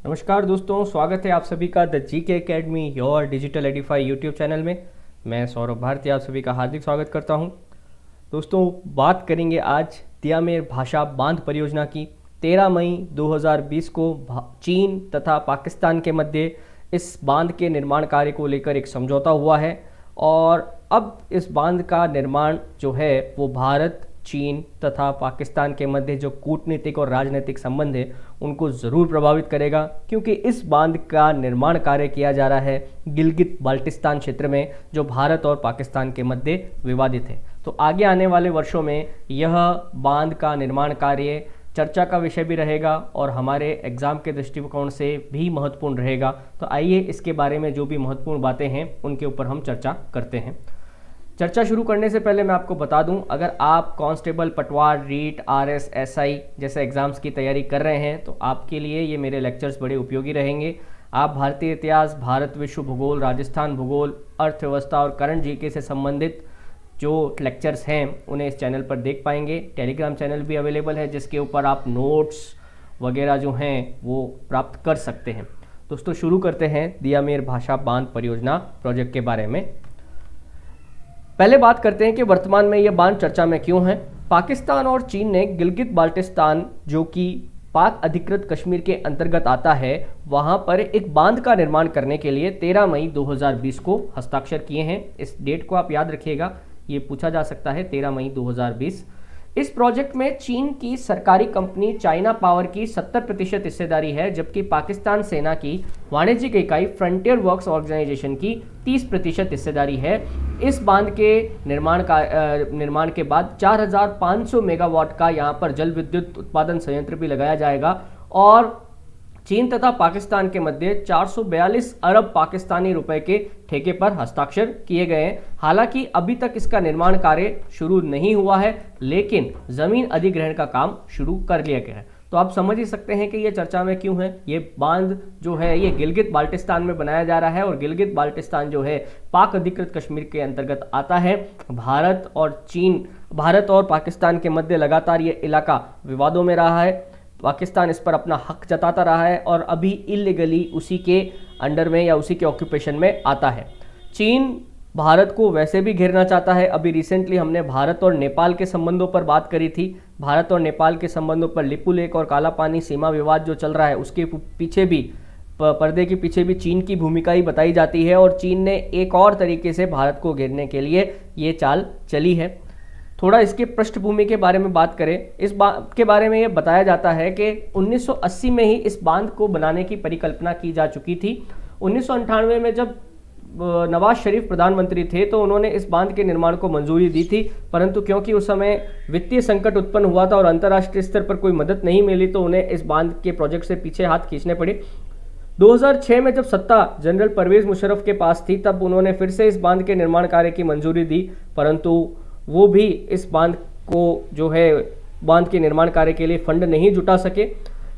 नमस्कार दोस्तों, स्वागत है आप सभी का the GK academy your digital Edify YouTube channel में। मैं सौरभ भारती आप सभी का हार्दिक स्वागत करता हूं। दोस्तों, बात करेंगे आज तियामेर भाषा बांध परियोजना की। 13 मई 2020 को चीन तथा पाकिस्तान के मध्य इस बांध के निर्माण कार्य को लेकर एक समझौता हुआ है और अब इस बांध का निर्माण जो है वो भारत, चीन तथा पाकिस्तान के मध्य जो कूटनीतिक और राजनीतिक संबंध है उनको ज़रूर प्रभावित करेगा, क्योंकि इस बांध का निर्माण कार्य किया जा रहा है गिलगित बाल्टिस्तान क्षेत्र में, जो भारत और पाकिस्तान के मध्य विवादित है। तो आगे आने वाले वर्षों में यह बांध का निर्माण कार्य चर्चा का विषय भी रहेगा और हमारे एग्ज़ाम के दृष्टिकोण से भी महत्वपूर्ण रहेगा। तो आइए इसके बारे में जो भी महत्वपूर्ण बातें हैं उनके ऊपर हम चर्चा करते हैं। चर्चा शुरू करने से पहले मैं आपको बता दूं, अगर आप कांस्टेबल, पटवार, रीट, आरएस, एसआई जैसे एग्ज़ाम्स की तैयारी कर रहे हैं तो आपके लिए ये मेरे लेक्चर्स बड़े उपयोगी रहेंगे। आप भारतीय इतिहास, भारत विश्व भूगोल, राजस्थान भूगोल, अर्थव्यवस्था और करंट जीके से संबंधित जो लेक्चर्स हैं उन्हें इस चैनल पर देख पाएंगे। टेलीग्राम चैनल भी अवेलेबल है जिसके ऊपर आप नोट्स वगैरह जो हैं वो प्राप्त कर सकते हैं। दोस्तों, शुरू करते हैं तियामेर भाषा बांध परियोजना प्रोजेक्ट के बारे में। पहले बात करते हैं कि वर्तमान में यह बांध चर्चा में क्यों है। पाकिस्तान और चीन ने गिलगित बाल्टिस्तान, जो कि पाक अधिकृत कश्मीर के अंतर्गत आता है, वहां पर एक बांध का निर्माण करने के लिए 13 मई 2020 को हस्ताक्षर किए हैं। इस डेट को आप याद रखिएगा, ये पूछा जा सकता है, 13 मई 2020। इस प्रोजेक्ट में चीन की सरकारी कंपनी चाइना पावर की 70% हिस्सेदारी है, जबकि पाकिस्तान सेना की वाणिज्यिक इकाई फ्रंटियर वर्क्स ऑर्गेनाइजेशन की 30% हिस्सेदारी है। इस बांध के निर्माण के बाद 4500 मेगावाट का यहाँ पर जल विद्युत उत्पादन संयंत्र भी लगाया जाएगा और चीन तथा पाकिस्तान के मध्य 442 अरब पाकिस्तानी रुपए के ठेके पर हस्ताक्षर किए गए हैं। हालांकि अभी तक इसका निर्माण कार्य शुरू नहीं हुआ है, लेकिन जमीन अधिग्रहण का काम शुरू कर लिया गया है। तो आप समझ ही सकते हैं कि ये चर्चा में क्यों है। ये बांध जो है ये गिलगित बाल्टिस्तान में बनाया जा रहा है और गिलगित बाल्टिस्तान जो है पाक अधिकृत कश्मीर के अंतर्गत आता है। भारत और पाकिस्तान के मध्य लगातार ये इलाका विवादों में रहा है। पाकिस्तान इस पर अपना हक जताता रहा है और अभी इलीगली उसी के अंडर में या उसी के ऑक्यूपेशन में आता है। चीन भारत को वैसे भी घेरना चाहता है। अभी रिसेंटली हमने भारत और नेपाल के संबंधों पर बात करी थी। भारत और नेपाल के संबंधों पर लिपू लेक और काला पानी सीमा विवाद जो चल रहा है उसके पीछे भी, पर्दे के पीछे भी चीन की भूमिका ही बताई जाती है और चीन ने एक और तरीके से भारत को घेरने के लिए ये चाल चली है। थोड़ा इसके पृष्ठभूमि के बारे में बात करें। इस बात के बारे में ये बताया जाता है कि 1980 में ही इस बांध को बनाने की परिकल्पना की जा चुकी थी। 1998 में जब नवाज शरीफ प्रधानमंत्री थे तो उन्होंने इस बांध के निर्माण को मंजूरी दी थी, परंतु क्योंकि उस समय वित्तीय संकट उत्पन्न हुआ था और अंतर्राष्ट्रीय स्तर पर कोई मदद नहीं मिली तो उन्हें इस बांध के प्रोजेक्ट से पीछे हाथ खींचने पड़े। 2006 में जब सत्ता जनरल परवेज मुशर्रफ के पास थी तब उन्होंने फिर से इस बांध के निर्माण कार्य की मंजूरी दी, परंतु वो भी इस बांध को जो है बांध के निर्माण कार्य के लिए फंड नहीं जुटा सके।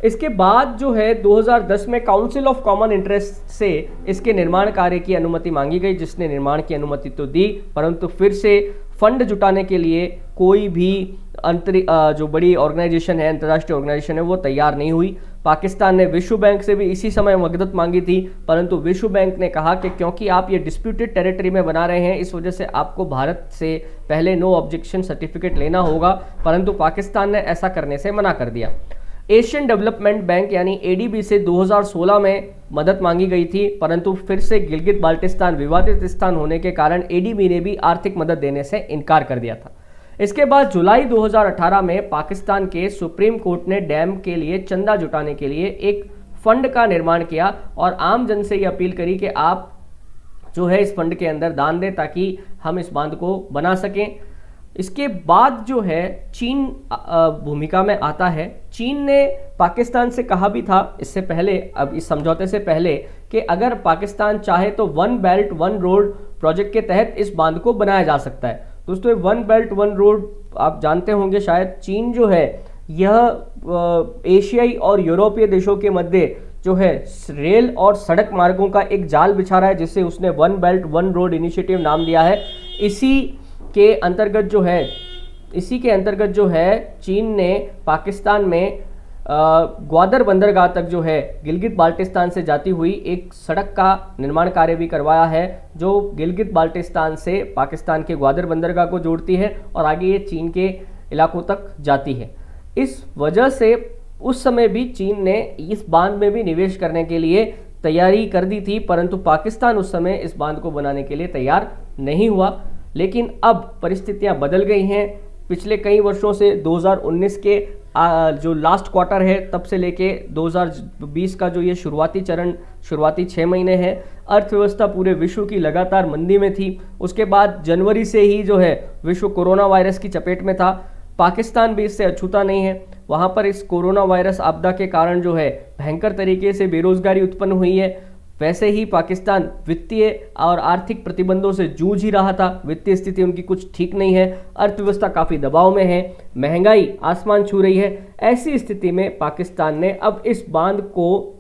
इसके बाद जो है 2010 में काउंसिल ऑफ कॉमन इंटरेस्ट से इसके निर्माण कार्य की अनुमति मांगी गई, जिसने निर्माण की अनुमति तो दी, परंतु फिर से फंड जुटाने के लिए कोई भी जो बड़ी ऑर्गेनाइजेशन है, अंतर्राष्ट्रीय ऑर्गेनाइजेशन है, वो तैयार नहीं हुई। पाकिस्तान ने विश्व बैंक से भी इसी समय मदद मांगी थी, परंतु विश्व बैंक ने कहा कि क्योंकि आप ये डिस्प्यूटेड टेरिटरी में बना रहे हैं, इस वजह से आपको भारत से पहले नो ऑब्जेक्शन सर्टिफिकेट लेना होगा, परंतु पाकिस्तान ने ऐसा करने से मना कर दिया। एशियन डेवलपमेंट बैंक यानी एडीबी से 2016 में मदद मांगी गई थी, परंतु फिर से गिलगित बाल्टिस्तान विवादित स्थान होने के कारण एडीबी ने भी आर्थिक मदद देने से इनकार कर दिया था। इसके बाद जुलाई 2018 में पाकिस्तान के सुप्रीम कोर्ट ने डैम के लिए चंदा जुटाने के लिए एक फंड का निर्माण किया और आम जन से ये अपील करी कि आप जो है इस फंड के अंदर दान दें ताकि हम इस बांध को बना सकें। इसके बाद जो है चीन भूमिका में आता है। चीन ने पाकिस्तान से कहा भी था इससे पहले, अब इस समझौते से पहले, कि अगर पाकिस्तान चाहे तो one belt one road project के तहत इस बांध को बनाया जा सकता है। दोस्तों, वन बेल्ट वन रोड आप जानते होंगे शायद, चीन जो है यह एशियाई और यूरोपीय देशों के मध्य जो है रेल और सड़क मार्गों का एक जाल बिछा रहा है, जिससे उसने one belt one road initiative नाम दिया है। इसी के अंतर्गत जो है चीन ने पाकिस्तान में ग्वादर बंदरगाह तक जो है गिलगित बाल्टिस्तान से जाती हुई एक सड़क का निर्माण कार्य भी करवाया है, जो गिलगित बाल्टिस्तान से पाकिस्तान के ग्वादर बंदरगाह को जोड़ती है और आगे ये चीन के इलाकों तक जाती है। इस वजह से उस समय भी चीन ने इस बांध में भी निवेश करने के लिए तैयारी कर दी थी, परंतु पाकिस्तान उस समय इस बांध को बनाने के लिए तैयार नहीं हुआ। लेकिन अब परिस्थितियां बदल गई हैं। पिछले कई वर्षों से 2019 के जो लास्ट क्वार्टर है तब से लेके 2020 का जो ये शुरुआती चरण, शुरुआती 6 महीने हैं, अर्थव्यवस्था पूरे विश्व की लगातार मंदी में थी। उसके बाद जनवरी से ही जो है विश्व कोरोना वायरस की चपेट में था। पाकिस्तान भी इससे अछूता नहीं है। वहाँ पर इस कोरोना वायरस आपदा के कारण जो है भयंकर तरीके से बेरोजगारी उत्पन्न हुई है। वैसे ही पाकिस्तान वित्तीय और आर्थिक प्रतिबंधों से जूझ ही रहा था। वित्तीय स्थिति उनकी कुछ ठीक नहीं है, अर्थव्यवस्था काफ़ी दबाव में है, महंगाई आसमान छू रही है। ऐसी स्थिति में पाकिस्तान ने अब इस बांध को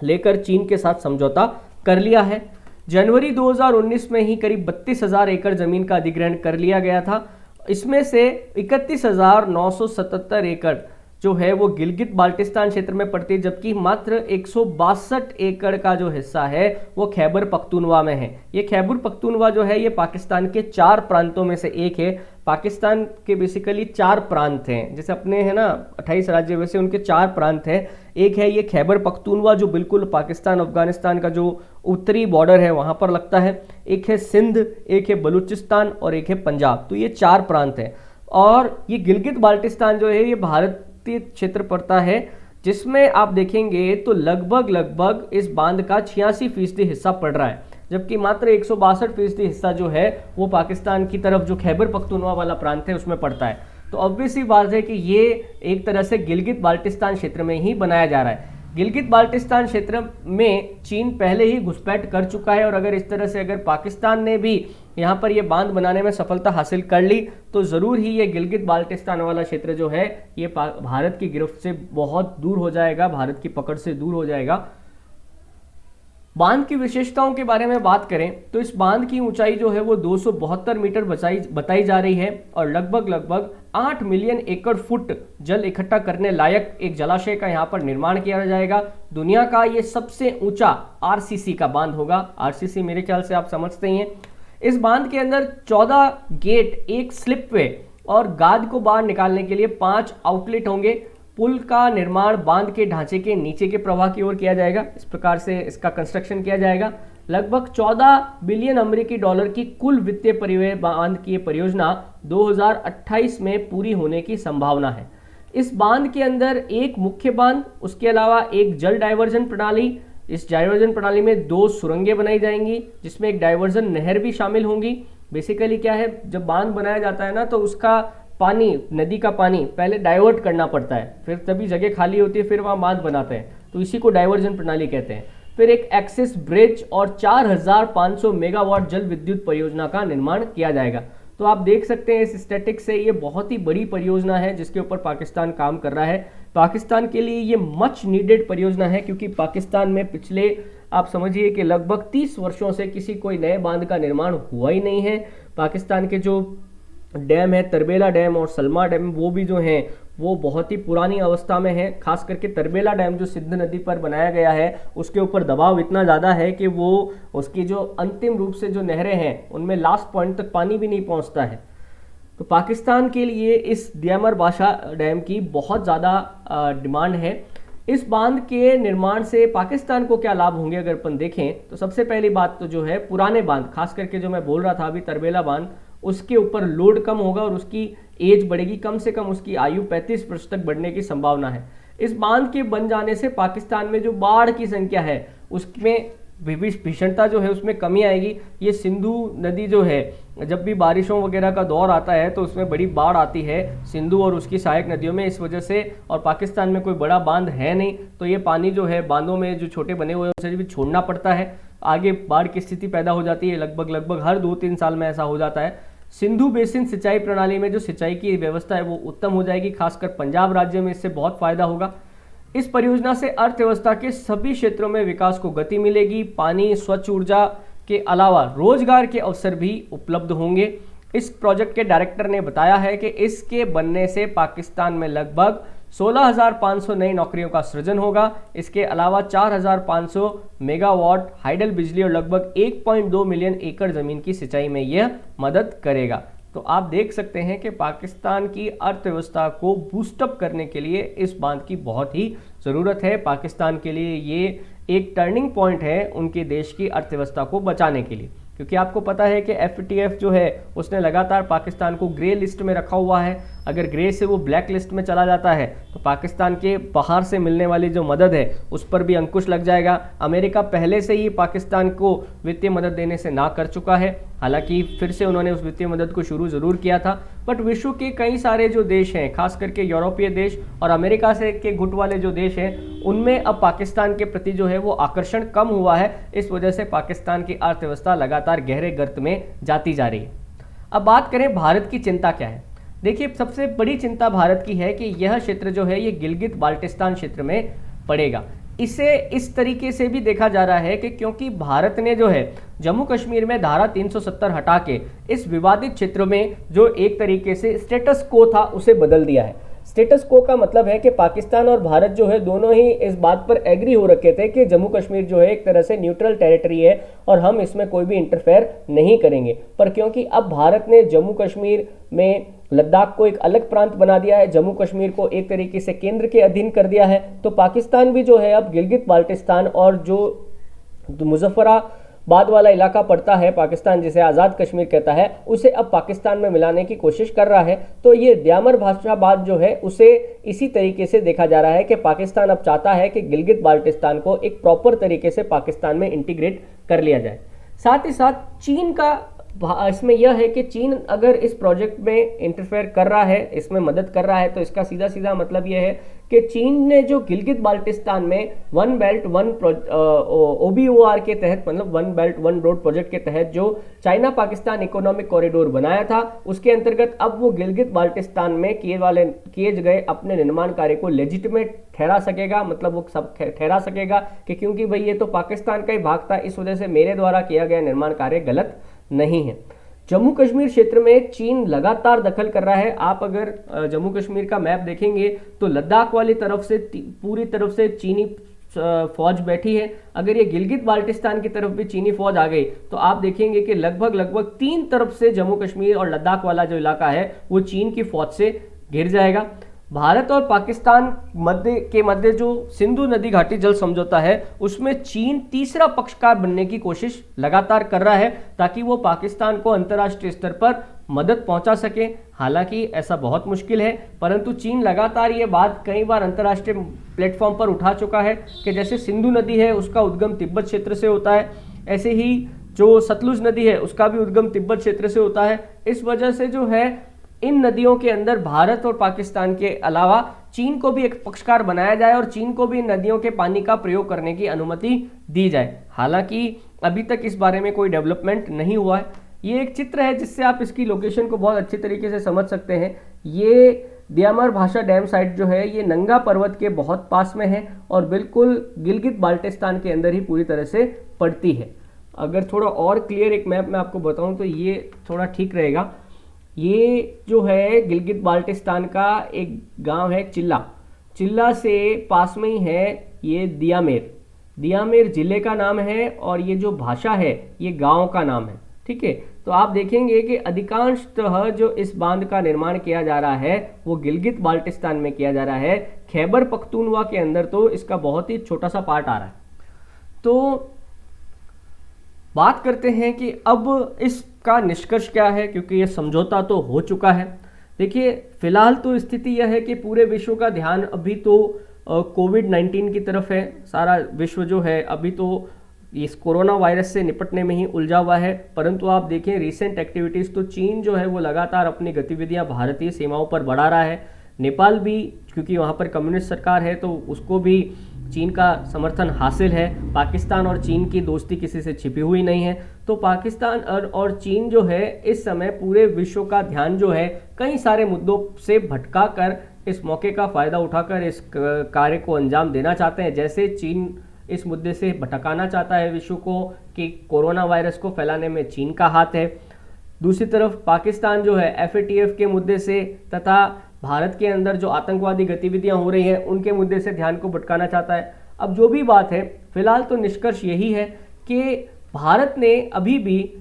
लेकर चीन के साथ समझौता कर लिया है। जनवरी 2019 में ही करीब 32,000 एकड़ ज़मीन का अधिग्रहण कर लिया गया था। इसमें से 31,977 एकड़ जो है वो गिलगित बाल्टिस्तान क्षेत्र में पड़ती है, जबकि मात्र 162 एकड़ का जो हिस्सा है वो खैबर पख्तूनवा में है। ये खैबर पख्तूनवा जो है ये पाकिस्तान के 4 प्रांतों में से एक है। पाकिस्तान के बेसिकली 4 प्रांत हैं, जैसे अपने हैं ना 28 राज्य, वैसे उनके 4 प्रांत हैं। एक है ये खैबर पख्तूनवा जो बिल्कुल पाकिस्तान अफगानिस्तान का जो उत्तरी बॉर्डर है वहाँ पर लगता है। एक है सिंध, एक है बलूचिस्तान और एक है पंजाब। तो ये 4 प्रांत हैं। और ये गिलगित बाल्टिस्तान जो है ये भारतीय क्षेत्र पड़ता है, जिसमें आप देखेंगे तो लगभग इस बांध का 86% हिस्सा पड़ रहा है, जबकि मात्र 162% हिस्सा जो है वो पाकिस्तान की तरफ जो खैबर पख्तूनवा वाला प्रांत है उसमें पड़ता है। तो ऑब्वियस ही बात है कि ये एक तरह से गिलगित बाल्टिस्तान क्षेत्र में ही बनाया जा रहा है। गिलगित बाल्टिस्तान क्षेत्र में चीन पहले ही घुसपैठ कर चुका है, और अगर इस तरह से अगर पाकिस्तान ने भी यहाँ पर ये बांध बनाने में सफलता हासिल कर ली तो ज़रूर ही ये गिलगित बाल्टिस्तान वाला क्षेत्र जो है ये भारत की गिरफ्त से बहुत दूर हो जाएगा, भारत की पकड़ से दूर हो जाएगा। बांध की विशेषताओं के बारे में बात करें तो इस बांध की ऊंचाई जो है वो 272 मीटर बताई जा रही है, और लगभग 8 मिलियन एकड़ फुट जल इकट्ठा करने लायक एक जलाशय का यहाँ पर निर्माण किया जाएगा। दुनिया का ये सबसे ऊंचा आरसीसी का बांध होगा। आरसीसी मेरे ख्याल से आप समझते ही हैं। इस बांध के अंदर 14 गेट, एक स्लिपवे और गाद को बाहर निकालने के लिए 5 आउटलेट होंगे। पुल का निर्माण बांध के ढांचे के नीचे के प्रवाह की ओर किया जाएगा। इस प्रकार से इसका कंस्ट्रक्शन किया जाएगा। लगभग 14 बिलियन अमेरिकी डॉलर की कुल वित्तीय परिव्यय बांध की परियोजना 2028 में पूरी होने की संभावना है। इस बांध के अंदर एक मुख्य बांध, उसके अलावा एक जल डाइवर्जन प्रणाली, इस डाइवर्जन प्रणाली में 2 सुरंगें बनाई जाएंगी, जिसमें एक डाइवर्जन नहर भी शामिल होंगी। बेसिकली क्या है, जब बांध बनाया जाता है ना तो उसका पानी, नदी का पानी पहले डाइवर्ट करना पड़ता है, फिर तभी जगह खाली होती है, फिर वहाँ बांध बनाते हैं, तो इसी को डाइवर्जन प्रणाली कहते हैं। फिर एक एक्सेस ब्रिज और 4500 मेगावाट जल विद्युत परियोजना का निर्माण किया जाएगा। तो आप देख सकते हैं इस स्टैटिक्स से ये बहुत ही बड़ी परियोजना है जिसके ऊपर पाकिस्तान काम कर रहा है। पाकिस्तान के लिए ये मच नीडेड परियोजना है, क्योंकि पाकिस्तान में पिछले आप समझिए कि लगभग 30 वर्षों से किसी कोई नए बांध का निर्माण हुआ ही नहीं है। पाकिस्तान के जो डैम है, तरबेला डैम और सलमा डैम, वो भी जो हैं वो बहुत ही पुरानी अवस्था में है। खास करके तरबेला डैम जो सिंध नदी पर बनाया गया है उसके ऊपर दबाव इतना ज़्यादा है कि वो उसकी जो अंतिम रूप से जो नहरें हैं उनमें लास्ट पॉइंट तक पानी भी नहीं पहुंचता है। तो पाकिस्तान के लिए इस दियामर बाशा डैम की बहुत ज़्यादा डिमांड है। इस बांध के निर्माण से पाकिस्तान को क्या लाभ होंगे अगर अपन देखें तो सबसे पहली बात तो जो है पुराने बांध, खास करके जो मैं बोल रहा था अभी तरबेला बांध, उसके ऊपर लोड कम होगा और उसकी एज बढ़ेगी, कम से कम उसकी आयु 35 वर्ष तक बढ़ने की संभावना है। इस बांध के बन जाने से पाकिस्तान में जो बाढ़ की संख्या है उसमें भीषणता जो है उसमें कमी आएगी। ये सिंधु नदी जो है जब भी बारिशों वगैरह का दौर आता है तो उसमें बड़ी बाढ़ आती है सिंधु और उसकी सहायक नदियों में, इस वजह से, और पाकिस्तान में कोई बड़ा बांध है नहीं तो ये पानी जो है बांधों में जो छोटे बने हुए हैं उसे भी छोड़ना पड़ता है, आगे बाढ़ की स्थिति पैदा हो जाती है। लगभग हर 2-3 साल में ऐसा हो जाता है। सिंधु बेसिन सिंचाई प्रणाली में जो सिंचाई की व्यवस्था है वो उत्तम हो जाएगी, खासकर पंजाब राज्य में इससे बहुत फायदा होगा। इस परियोजना से अर्थव्यवस्था के सभी क्षेत्रों में विकास को गति मिलेगी। पानी, स्वच्छ ऊर्जा के अलावा रोजगार के अवसर भी उपलब्ध होंगे। इस प्रोजेक्ट के डायरेक्टर ने बताया है कि इसके बनने से पाकिस्तान में लगभग 16,500 नई नौकरियों का सृजन होगा। इसके अलावा 4,500 मेगावाट हाइडल बिजली और लगभग 1.2 मिलियन एकड़ जमीन की सिंचाई में यह मदद करेगा। तो आप देख सकते हैं कि पाकिस्तान की अर्थव्यवस्था को बूस्टअप करने के लिए इस बांध की बहुत ही ज़रूरत है। पाकिस्तान के लिए ये एक टर्निंग पॉइंट है उनके देश की अर्थव्यवस्था को बचाने के लिए, क्योंकि आपको पता है कि FATF जो है उसने लगातार पाकिस्तान को ग्रे लिस्ट में रखा हुआ है। अगर ग्रे से वो ब्लैक लिस्ट में चला जाता है तो पाकिस्तान के बाहर से मिलने वाली जो मदद है उस पर भी अंकुश लग जाएगा। अमेरिका पहले से ही पाकिस्तान को वित्तीय मदद देने से ना कर चुका है, हालांकि फिर से उन्होंने उस वित्तीय मदद को शुरू ज़रूर किया था, बट विश्व के कई सारे जो देश हैं, खास करके यूरोपीय देश और अमेरिका से के गुट वाले जो देश हैं, उनमें अब पाकिस्तान के प्रति जो है वो आकर्षण कम हुआ है। इस वजह से पाकिस्तान की अर्थव्यवस्था लगातार गहरे गर्त में जाती जा रही है। अब बात करें भारत की चिंता क्या है। देखिए, सबसे बड़ी चिंता भारत की है कि यह क्षेत्र जो है ये गिलगित बाल्टिस्तान क्षेत्र में पड़ेगा। इसे इस तरीके से भी देखा जा रहा है कि क्योंकि भारत ने जो है जम्मू कश्मीर में धारा 370 हटा के इस विवादित क्षेत्र में जो एक तरीके से स्टेटस को था उसे बदल दिया है। स्टेटस को का मतलब है कि पाकिस्तान और भारत जो है दोनों ही इस बात पर एग्री हो रखे थे कि जम्मू कश्मीर जो है एक तरह से न्यूट्रल टेरिटरी है और हम इसमें कोई भी इंटरफेयर नहीं करेंगे। पर क्योंकि अब भारत ने जम्मू कश्मीर में लद्दाख को एक अलग प्रांत बना दिया है, जम्मू कश्मीर को एक तरीके से केंद्र के अधीन कर दिया है, तो पाकिस्तान भी जो है अब गिलगित बाल्टिस्तान और जो मुजफ्फराबाद वाला इलाका पड़ता है पाकिस्तान, जिसे आज़ाद कश्मीर कहता है, उसे अब पाकिस्तान में मिलाने की कोशिश कर रहा है। तो ये द्यामर भाषाबाद जो है उसे इसी तरीके से देखा जा रहा है कि पाकिस्तान अब चाहता है कि गिलगित बाल्टिस्तान को एक प्रॉपर तरीके से पाकिस्तान में इंटीग्रेट कर लिया जाए। साथ ही साथ चीन का इसमें यह है कि चीन अगर इस प्रोजेक्ट में इंटरफेयर कर रहा है, इसमें मदद कर रहा है, तो इसका सीधा सीधा मतलब यह है कि चीन ने जो गिलगित बाल्टिस्तान में वन बेल्ट वन OBOR के तहत, मतलब one belt one road project के तहत जो चाइना पाकिस्तान इकोनॉमिक कॉरिडोर बनाया था, उसके अंतर्गत अब वो गिलगित बाल्टिस्तान में किए गए अपने निर्माण कार्य को लेजिटिमेट ठहरा सकेगा। मतलब वो सब ठहरा सकेगा कि क्योंकि भाई ये तो पाकिस्तान का ही भाग था, इस वजह से मेरे द्वारा किया गया निर्माण कार्य गलत नहीं है। जम्मू कश्मीर क्षेत्र में चीन लगातार दखल कर रहा है। आप अगर जम्मू कश्मीर का मैप देखेंगे तो लद्दाख वाली तरफ से पूरी तरफ से चीनी फौज बैठी है। अगर ये गिलगित बाल्टिस्तान की तरफ भी चीनी फौज आ गई तो आप देखेंगे कि लगभग 3 तरफ से जम्मू कश्मीर और लद्दाख वाला जो इलाका है वो चीन की फौज से घिर जाएगा। भारत और पाकिस्तान मध्य जो सिंधु नदी घाटी जल समझौता है उसमें चीन तीसरा पक्षकार बनने की कोशिश लगातार कर रहा है ताकि वो पाकिस्तान को अंतर्राष्ट्रीय स्तर पर मदद पहुंचा सके। हालांकि ऐसा बहुत मुश्किल है, परंतु चीन लगातार ये बात कई बार अंतर्राष्ट्रीय प्लेटफॉर्म पर उठा चुका है कि जैसे सिंधु नदी है उसका उद्गम तिब्बत क्षेत्र से होता है, ऐसे ही जो सतलुज नदी है उसका भी उद्गम तिब्बत क्षेत्र से होता है। इस वजह से जो है इन नदियों के अंदर भारत और पाकिस्तान के अलावा चीन को भी एक पक्षकार बनाया जाए और चीन को भी इन नदियों के पानी का प्रयोग करने की अनुमति दी जाए। हालांकि अभी तक इस बारे में कोई डेवलपमेंट नहीं हुआ है। ये एक चित्र है जिससे आप इसकी लोकेशन को बहुत अच्छी तरीके से समझ सकते हैं। ये द्यामर भाषा डैम साइट जो है ये नंगा पर्वत के बहुत पास में है और बिल्कुल गिलगित बाल्टिस्तान के अंदर ही पूरी तरह से पड़ती है। अगर थोड़ा और क्लियर एक मैप में आपको बताऊं तो ये थोड़ा ठीक रहेगा। ये जो है गिलगित बाल्टिस्तान का एक गांव है चिल्ला से पास में ही है ये दियामेर जिले का नाम है और ये जो भाषा है ये गांव का नाम है। ठीक है, तो आप देखेंगे कि अधिकांशतः जो इस बांध का निर्माण किया जा रहा है वो गिलगित बाल्टिस्तान में किया जा रहा है। खैबर पख्तूनवा के अंदर तो इसका बहुत ही छोटा सा पार्ट आ रहा है। तो बात करते हैं कि अब इसका निष्कर्ष क्या है, क्योंकि ये समझौता तो हो चुका है। देखिए, फिलहाल तो स्थिति यह है कि पूरे विश्व का ध्यान अभी तो कोविड-19 की तरफ है। सारा विश्व जो है अभी तो इस कोरोना वायरस से निपटने में ही उलझा हुआ है। परंतु आप देखें रिसेंट एक्टिविटीज़ तो चीन जो है वो लगातार अपनी गतिविधियां भारतीय सीमाओं पर बढ़ा रहा है। नेपाल भी, क्योंकि वहाँ पर कम्युनिस्ट सरकार है तो उसको भी चीन का समर्थन हासिल है। पाकिस्तान और चीन की दोस्ती किसी से छिपी हुई नहीं है। तो पाकिस्तान और चीन जो है इस समय पूरे विश्व का ध्यान जो है कई सारे मुद्दों से भटका कर इस मौके का फ़ायदा उठाकर इस कार्य को अंजाम देना चाहते हैं। जैसे चीन इस मुद्दे से भटकाना चाहता है विश्व को कि कोरोना वायरस को फैलाने में चीन का हाथ है। दूसरी तरफ पाकिस्तान जो है FATF के मुद्दे से तथा भारत के अंदर जो आतंकवादी गतिविधियां हो रही हैं उनके मुद्दे से ध्यान को भटकाना चाहता है। अब जो भी बात है, फिलहाल तो निष्कर्ष यही है कि भारत ने अभी भी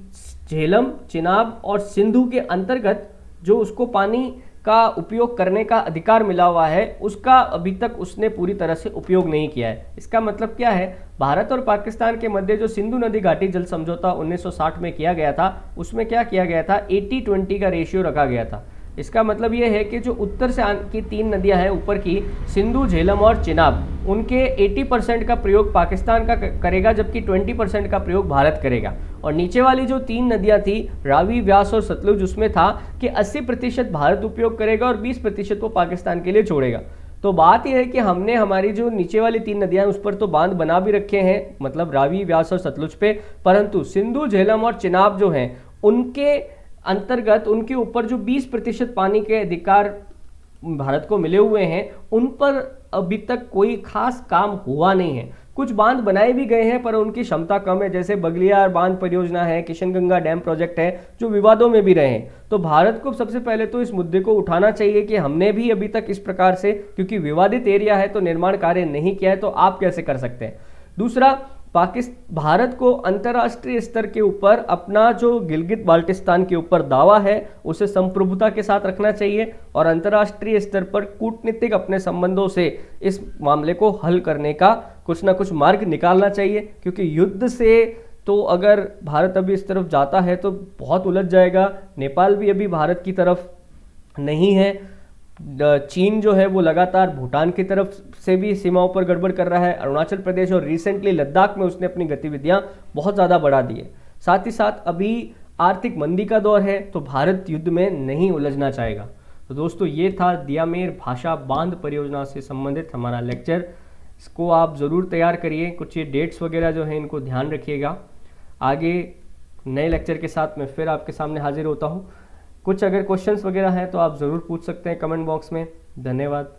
झेलम, चिनाब और सिंधु के अंतर्गत जो उसको पानी का उपयोग करने का अधिकार मिला हुआ है, उसका अभी तक उसने पूरी तरह से उपयोग नहीं किया है। इसका मतलब क्या है, भारत और पाकिस्तान के मध्य जो सिंधु नदी घाटी जल समझौता 1960 में किया गया था, उसमें क्या किया गया था, 80-20 का रेशियो रखा गया था। इसका मतलब यह है कि जो उत्तर से की 3 नदियां हैं ऊपर की, सिंधु, झेलम और चिनाब, उनके 80% का प्रयोग पाकिस्तान का करेगा, जबकि 20% का प्रयोग भारत करेगा। और नीचे वाली जो 3 नदियां थी, रावी, व्यास और सतलुज, उसमें था कि 80% भारत उपयोग करेगा और 20% वो पाकिस्तान के लिए छोड़ेगा। तो बात यह है कि हमने हमारी जो नीचे वाली 3 नदियां उस पर तो बांध बना भी रखे हैं, मतलब रावी, व्यास और सतलुज पे, परंतु सिंधु, झेलम और चिनाब जो हैं उनके अंतर्गत उनके ऊपर जो 20% पानी के अधिकार भारत को मिले हुए हैं, उन पर अभी तक कोई खास काम हुआ नहीं है। कुछ बांध बनाए भी गए हैं पर उनकी क्षमता कम है, जैसे बगलियार बांध परियोजना है, किशनगंगा डैम प्रोजेक्ट है, जो विवादों में भी रहे हैं। तो भारत को सबसे पहले तो इस मुद्दे को उठाना चाहिए कि हमने भी अभी तक इस प्रकार से, क्योंकि विवादित एरिया है तो निर्माण कार्य नहीं किया है, तो आप कैसे कर सकते हैं। दूसरा, भारत को अंतर्राष्ट्रीय स्तर के ऊपर अपना जो गिलगित बाल्टिस्तान के ऊपर दावा है उसे संप्रभुता के साथ रखना चाहिए और अंतर्राष्ट्रीय स्तर पर कूटनीतिक अपने संबंधों से इस मामले को हल करने का कुछ ना कुछ मार्ग निकालना चाहिए, क्योंकि युद्ध से तो अगर भारत अभी इस तरफ जाता है तो बहुत उलझ जाएगा। नेपाल भी अभी भारत की तरफ नहीं है, चीन जो है वो लगातार भूटान की तरफ से भी सीमाओं पर गड़बड़ कर रहा है, अरुणाचल प्रदेश और रिसेंटली लद्दाख में उसने अपनी गतिविधियां बहुत ज़्यादा बढ़ा दी है। साथ ही साथ अभी आर्थिक मंदी का दौर है, तो भारत युद्ध में नहीं उलझना चाहेगा। तो दोस्तों, ये था दियामेर भाषा बांध परियोजना से संबंधित हमारा लेक्चर। इसको आप ज़रूर तैयार करिए, कुछ ये डेट्स वगैरह जो हैं इनको ध्यान रखिएगा। आगे नए लेक्चर के साथ मैं फिर आपके सामने हाजिर होता हूँ। कुछ अगर क्वेश्चंस वगैरह हैं तो आप ज़रूर पूछ सकते हैं कमेंट बॉक्स में। धन्यवाद।